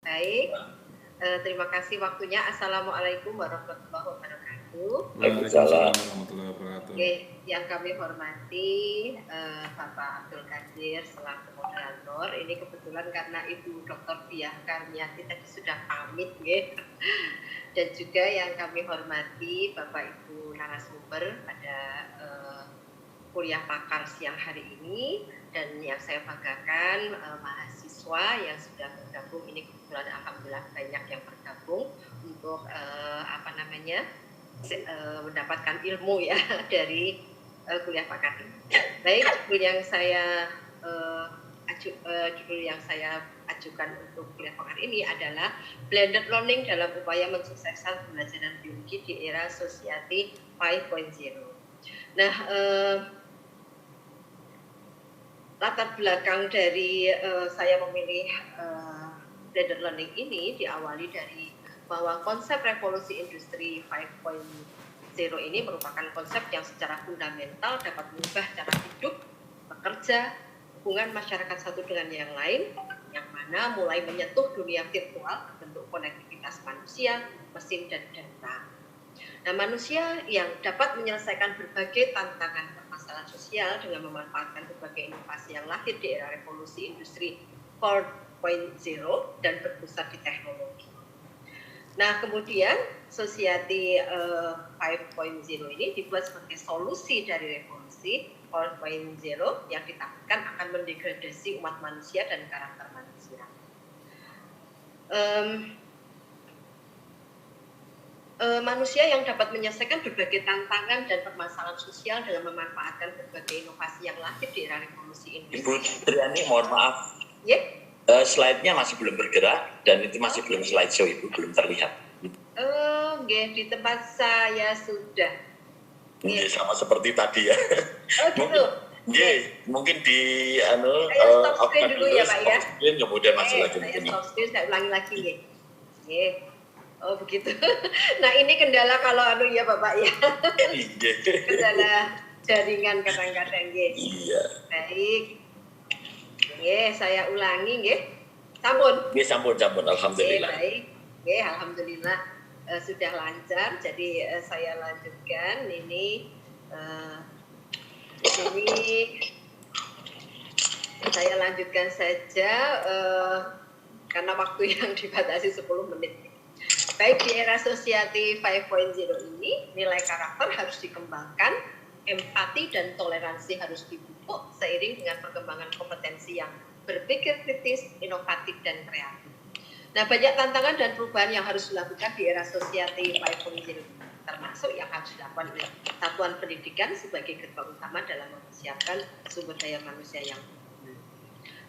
Baik, terima kasih waktunya. Assalamualaikum warahmatullahi wabarakatuh. Waalaikumsalam warahmatullahi wabarakatuh. Oke, yang kami hormati Bapak Abdul Qadir selaku moderator. Ini kebetulan karena Ibu Dr. Diah Karniati tadi sudah pamit, ya. Dan juga yang kami hormati Bapak Ibu narasumber pada kuliah pakar siang hari ini, dan yang saya banggakan mahasiswa yang sudah bergabung ini, kebetulan alhamdulillah banyak yang bergabung untuk mendapatkan ilmu ya dari kuliah pakar ini. Baik, judul yang saya ajukan untuk kuliah pakar ini adalah blended learning dalam upaya mensukseskan pembelajaran biologi di era Society 5.0. Nah, latar belakang dari saya memilih blended learning ini diawali dari bahwa konsep revolusi industri 5.0 ini merupakan konsep yang secara fundamental dapat mengubah cara hidup, bekerja, hubungan masyarakat satu dengan yang lain, yang mana mulai menyentuh dunia virtual bentuk konektivitas manusia, mesin, dan data. Nah, manusia yang dapat menyelesaikan berbagai tantangan permasalahan sosial dengan memanfaatkan berbagai inovasi yang lahir di era revolusi industri 4.0 dan berpusat di teknologi. Nah, kemudian Society 5.0 ini dibuat sebagai solusi dari revolusi 4.0 yang ditakutkan akan mendegradasi umat manusia dan karakter manusia. Manusia yang dapat menyelesaikan berbagai tantangan dan permasalahan sosial dengan memanfaatkan berbagai inovasi yang lahir di era revolusi industri. Ibu Triani, mohon maaf. Ya? Slide-nya masih belum bergerak dan itu masih belum slideshow, Ibu, belum terlihat. Di tempat saya sudah. Sama seperti tadi ya. Gitu. Mungkin di stop screen dulu ya, Pak ya. Kemudian masuk lagi. Saya stop screen, saya ulangi lagi ya. Oh begitu. Nah, ini kendala kalau ya Bapak ya. Kendala jaringan kadang-kadang ya. Iya. Baik. Saya ulangi ya. Sampun. Sampun. Alhamdulillah. Baik. Alhamdulillah sudah lancar. Jadi saya lanjutkan ini. Saya lanjutkan saja karena waktu yang dibatasi 10 menit. Baik, di era Society 5.0 ini, nilai karakter harus dikembangkan, empati dan toleransi harus dipupuk seiring dengan perkembangan kompetensi yang berpikir kritis, inovatif, dan kreatif. Nah, banyak tantangan dan perubahan yang harus dilakukan di era Society 5.0, termasuk yang harus dilakukan oleh satuan pendidikan sebagai gerbang utama dalam mempersiapkan sumber daya manusia yang unggul.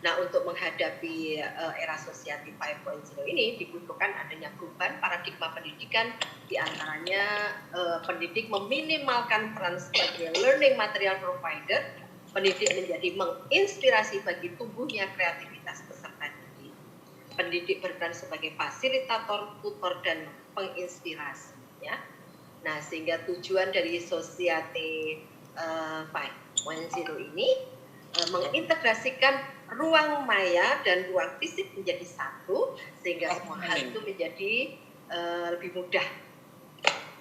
Nah, untuk menghadapi era Society 5.0 ini dibutuhkan adanya perubahan paradigma pendidikan, diantaranya pendidik meminimalkan peran sebagai learning material provider, pendidik menjadi menginspirasi bagi tumbuhnya kreativitas peserta didik, pendidik berperan sebagai fasilitator, tutor, dan penginspirasi. Ya. Nah, sehingga tujuan dari Society 5.0 ini mengintegrasikan ruang maya dan ruang fisik menjadi satu, sehingga semua hal itu menjadi lebih mudah.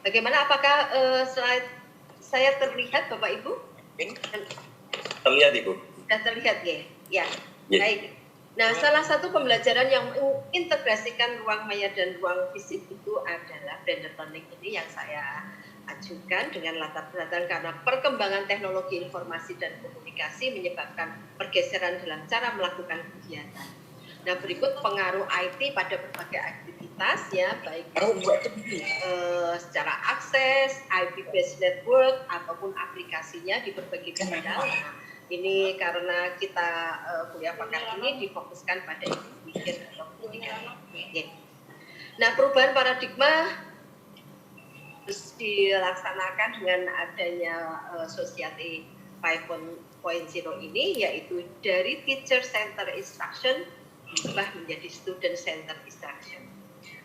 Bagaimana, apakah slide saya terlihat Bapak Ibu? Terlihat Ibu. Sudah terlihat ya? Baik. Nah, salah satu pembelajaran yang mengintegrasikan ruang maya dan ruang fisik itu adalah blended learning ini yang saya ajukan dengan latar belakang karena perkembangan teknologi informasi dan komunikasi menyebabkan pergeseran dalam cara melakukan kegiatan. Nah, berikut pengaruh IT pada berbagai aktivitas ya, baik secara akses, IP-based network ataupun aplikasinya di berbagai bidang. Nah, ini karena kita kuliah pakar ini difokuskan pada mikir atau komunikasi. Nah, perubahan paradigma harus dilaksanakan dengan adanya Society 5.0 ini, yaitu dari teacher center instruction berubah menjadi student center instruction.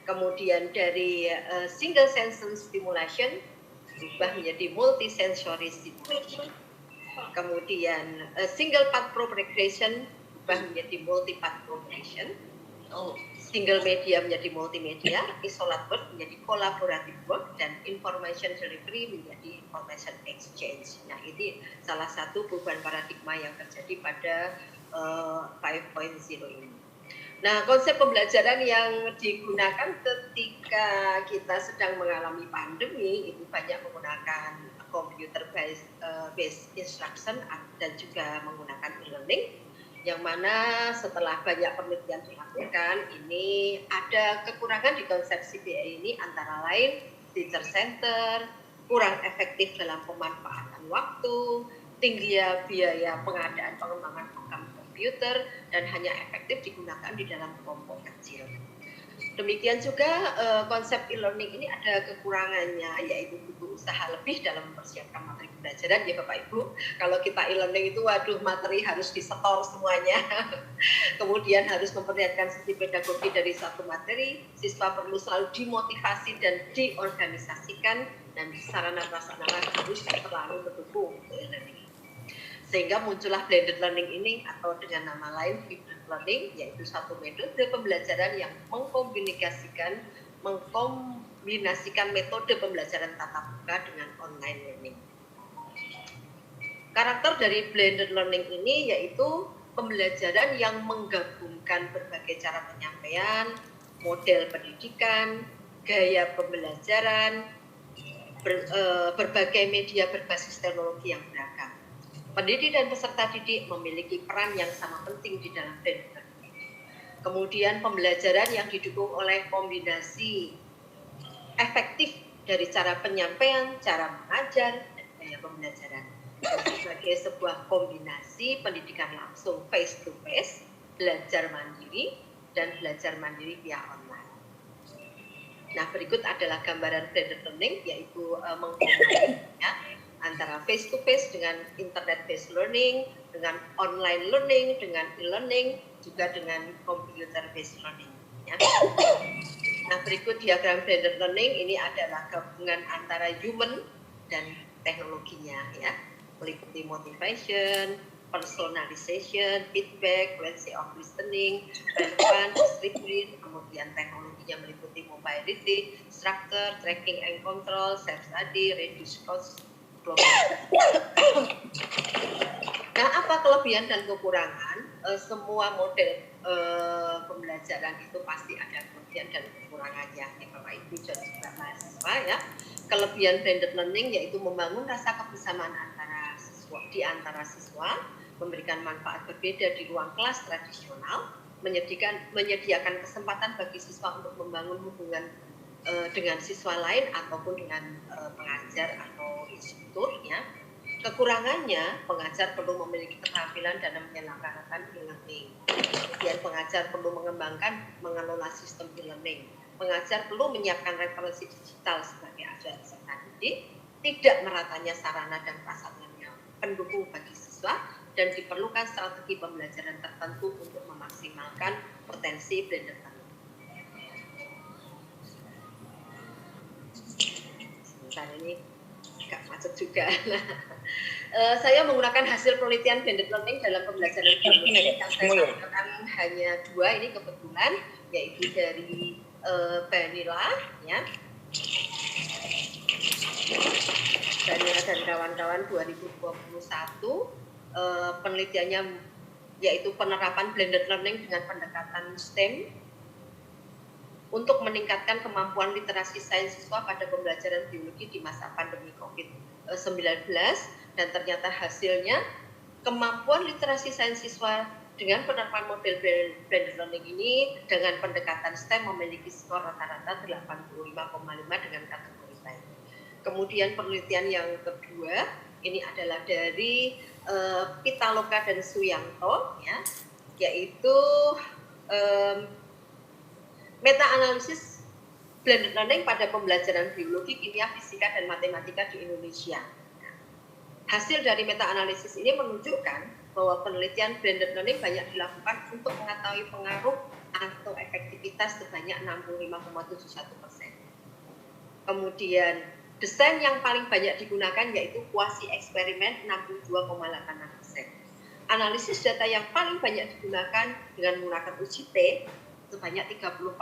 Kemudian dari single sensory stimulation berubah menjadi multisensory stimulation. Kemudian single path progression berubah menjadi multi path progression. single media menjadi multimedia, isolate work menjadi collaborative work, dan information delivery menjadi information exchange. Nah, ini salah satu perubahan paradigma yang terjadi pada 5.0 ini. Nah, konsep pembelajaran yang digunakan ketika kita sedang mengalami pandemi itu banyak menggunakan computer based instruction dan juga menggunakan e-learning, yang mana setelah banyak penelitian dilakukan, ini ada kekurangan di konsep CBA ini, antara lain teacher center, kurang efektif dalam pemanfaatan waktu, tinggi biaya pengadaan pengembangan program komputer, dan hanya efektif digunakan di dalam kelompok kecil. Demikian juga konsep e-learning ini ada kekurangannya, yaitu butuh usaha lebih dalam mempersiapkan materi pembelajaran ya Bapak Ibu. Kalau kita e-learning itu waduh, materi harus disetor semuanya. Kemudian harus memperlihatkan sisi pedagogi dari satu materi, siswa perlu selalu dimotivasi dan diorganisasikan, dan sarana prasarana harus selalu mendukung untuk e-learning. Sehingga muncullah blended learning ini, atau dengan nama lain hybrid learning, yaitu satu metode pembelajaran yang mengkombinasikan metode pembelajaran tatap muka dengan online learning. Karakter dari blended learning ini yaitu pembelajaran yang menggabungkan berbagai cara penyampaian, model pendidikan, gaya pembelajaran, berbagai media berbasis teknologi yang beragam. Pendidik dan peserta didik memiliki peran yang sama penting di dalam blended learning. Kemudian pembelajaran yang didukung oleh kombinasi efektif dari cara penyampaian, cara mengajar, dan gaya pembelajaran. Sebagai sebuah kombinasi pendidikan langsung face to face, belajar mandiri, dan belajar mandiri via online. Nah, berikut adalah gambaran blended learning, yaitu menggabungkan antara face to face dengan internet based learning, dengan online learning, dengan e-learning, juga dengan computer based learning. Ya. Nah, berikut diagram blended learning ini adalah gabungan antara human dan teknologinya, ya, meliputi motivation, personalization, feedback, quality of listening, relevance, retrieval, kemudian teknologinya meliputi mobility, structure, tracking and control, self study, reduce cost. Nah, apa kelebihan dan kekurangan? Semua model pembelajaran itu pasti ada kelebihan dan kekurangannya, ya Bapak Ibu dan juga mahasiswa, ya. Kelebihan blended learning yaitu membangun rasa kebersamaan antara siswa, memberikan manfaat berbeda di ruang kelas tradisional, menyediakan kesempatan bagi siswa untuk membangun hubungan dengan siswa lain ataupun dengan pengajar atau instruktur, ya. Kekurangannya, pengajar perlu memiliki keterampilan dalam menyelenggarakan e-learning. Kemudian pengajar perlu mengelola sistem e-learning. Pengajar perlu menyiapkan referensi digital sebagai ajar peserta didik, tidak meratanya sarana dan prasarana pendukung bagi siswa, dan diperlukan strategi pembelajaran tertentu untuk memaksimalkan potensi blended learning. Ini agak macet juga. Saya menggunakan hasil penelitian blended learning dalam pembelajaran yang saya sampaikan hanya 2 ini kebetulan, yaitu dari Vanilla, ya, Vanilla dan kawan-kawan 2021. Penelitiannya yaitu penerapan blended learning dengan pendekatan STEM untuk meningkatkan kemampuan literasi sains siswa pada pembelajaran biologi di masa pandemi COVID-19, dan ternyata hasilnya kemampuan literasi sains siswa dengan penerapan model blended learning ini dengan pendekatan STEM memiliki skor rata-rata 85,5 dengan kategori baik. Kemudian penelitian yang kedua ini adalah dari Pitaloka dan Suyanto, ya, yaitu meta-analisis blended learning pada pembelajaran biologi, kimia, fisika, dan matematika di Indonesia. Hasil dari meta-analisis ini menunjukkan bahwa penelitian blended learning banyak dilakukan untuk mengetahui pengaruh atau efektivitas sebanyak 65,71%. Kemudian desain yang paling banyak digunakan yaitu kuasi eksperimen 62,86%. Analisis data yang paling banyak digunakan dengan menggunakan uji T sebanyak 34,21%.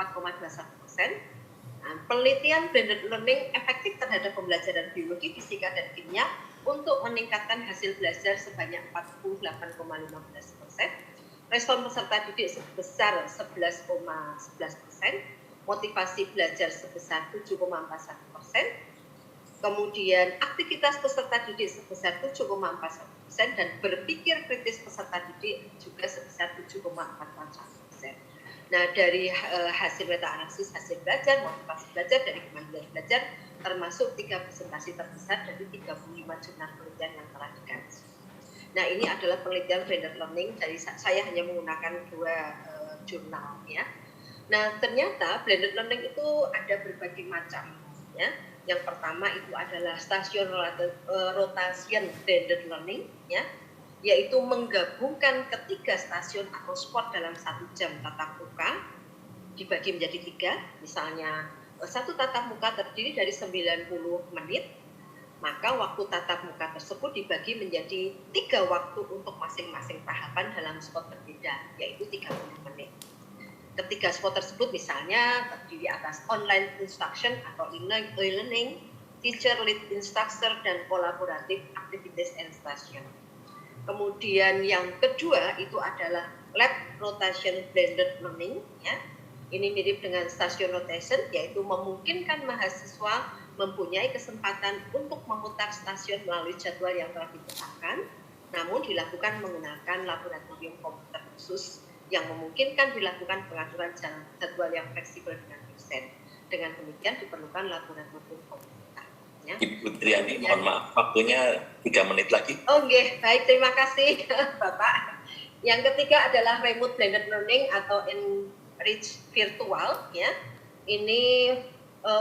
Nah, penelitian blended learning efektif terhadap pembelajaran biologi, fisika, dan kimia untuk meningkatkan hasil belajar sebanyak 48,15%. Respon peserta didik sebesar 11,11%, motivasi belajar sebesar 7,41%, kemudian aktivitas peserta didik sebesar 7,41% dan berpikir kritis peserta didik juga sebesar 7,41%. Nah, dari hasil meta-analisis hasil belajar, motivasi belajar, dari kemampuan belajar, termasuk 3 presentasi terbesar dari 35 jurnal penelitian yang telah dikaji. Nah, ini adalah penelitian blended learning, dari saya hanya menggunakan 2 jurnal ya. Nah, ternyata blended learning itu ada berbagai macam ya. Yang pertama itu adalah station rotation blended learning ya, yaitu menggabungkan ketiga stasiun atau spot dalam 1 jam tatap muka dibagi menjadi 3. Misalnya satu tatap muka terdiri dari 90 menit, maka waktu tatap muka tersebut dibagi menjadi 3 waktu untuk masing-masing tahapan dalam spot berbeda, yaitu 30 menit. Ketiga spot tersebut misalnya terdiri atas online instruction atau e-learning, teacher lead instructor, dan collaborative activities and station. Kemudian yang kedua itu adalah lab rotation blended learning ya. Ini mirip dengan station rotation, yaitu memungkinkan mahasiswa mempunyai kesempatan untuk memutar stasiun melalui jadwal yang telah ditetapkan, namun dilakukan menggunakan laboratorium komputer khusus yang memungkinkan dilakukan pengaturan jadwal yang fleksibel dengan dosen. Dengan demikian diperlukan laboratorium komputer. Ya. Ibu Triani, mohon maaf, waktunya 3 menit lagi. Oke, baik, terima kasih Bapak. Yang ketiga adalah remote blended learning atau enrich virtual ya. Ini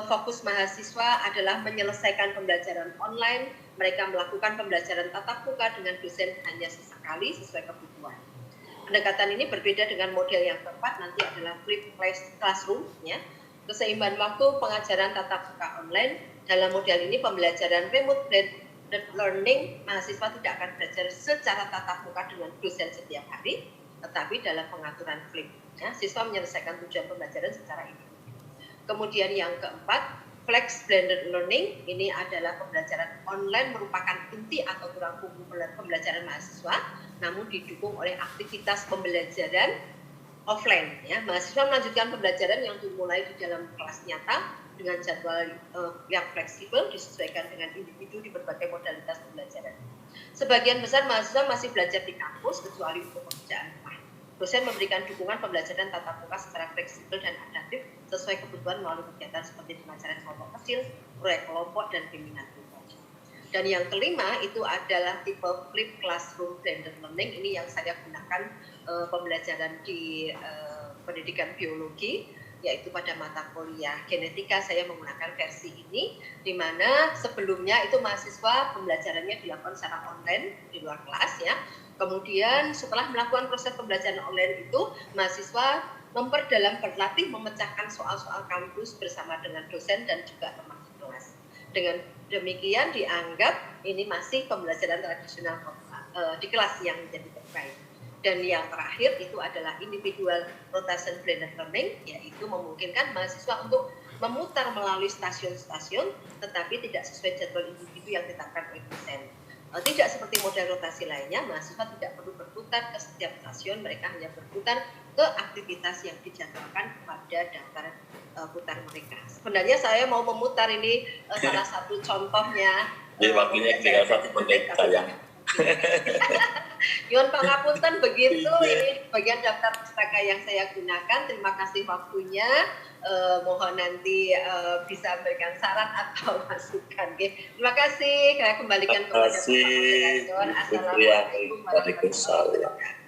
fokus mahasiswa adalah menyelesaikan pembelajaran online. Mereka melakukan pembelajaran tatap muka dengan dosen hanya sesekali sesuai kebutuhan. Pendekatan ini berbeda dengan model yang keempat, nanti adalah flipped classroom ya. Keseimbangan waktu pengajaran tatap muka online. Dalam model ini pembelajaran remote blended learning, mahasiswa tidak akan belajar secara tatap muka dengan dosen setiap hari, tetapi dalam pengaturan flip. Ya, siswa menyelesaikan tujuan pembelajaran secara individu. Kemudian yang keempat, flex blended learning, ini adalah pembelajaran online merupakan inti atau tulang punggung pembelajaran mahasiswa, namun didukung oleh aktivitas pembelajaran offline. Ya, mahasiswa melanjutkan pembelajaran yang dimulai di dalam kelas nyata dengan jadwal yang fleksibel disesuaikan dengan individu di berbagai modalitas pembelajaran. Sebagian besar mahasiswa masih belajar di kampus kecuali untuk pekerjaan rumah. Dosen memberikan dukungan pembelajaran tatap muka secara fleksibel dan adaptif sesuai kebutuhan melalui kegiatan seperti pembelajaran kelompok kecil, proyek kelompok, dan bimbingan pribadi. Dan yang kelima itu adalah tipe flipped classroom blended learning. Ini yang saya gunakan pembelajaran di pendidikan biologi, yaitu pada mata kuliah genetika saya menggunakan versi ini, di mana sebelumnya itu mahasiswa pembelajarannya dilakukan secara online di luar kelas ya. Kemudian setelah melakukan proses pembelajaran online itu, mahasiswa berlatih memecahkan soal-soal kampus bersama dengan dosen dan juga teman kelas. Dengan demikian dianggap ini masih pembelajaran tradisional di kelas yang menjadi terbaik. Dan yang terakhir itu adalah individual rotation blended learning, yaitu memungkinkan mahasiswa untuk memutar melalui stasiun-stasiun tetapi tidak sesuai jadwal individu yang ditetapkan oleh dosen. Tidak seperti model rotasi lainnya, mahasiswa tidak perlu berputar ke setiap stasiun, mereka hanya berputar ke aktivitas yang dijadwalkan pada daftar putar mereka. Sebenarnya saya mau memutar ini salah satu contohnya. Jadi waktunya tinggal 1 menit sayang. Nyuwun pangapunten begitu, ini bagian daftar pustaka yang saya gunakan. Terima kasih waktunya. Mohon nanti bisa memberikan saran atau masukan. Terima kasih. Saya kembalikan kepada Bapak Moderator. Assalamualaikum warahmatullahi wabarakatuh.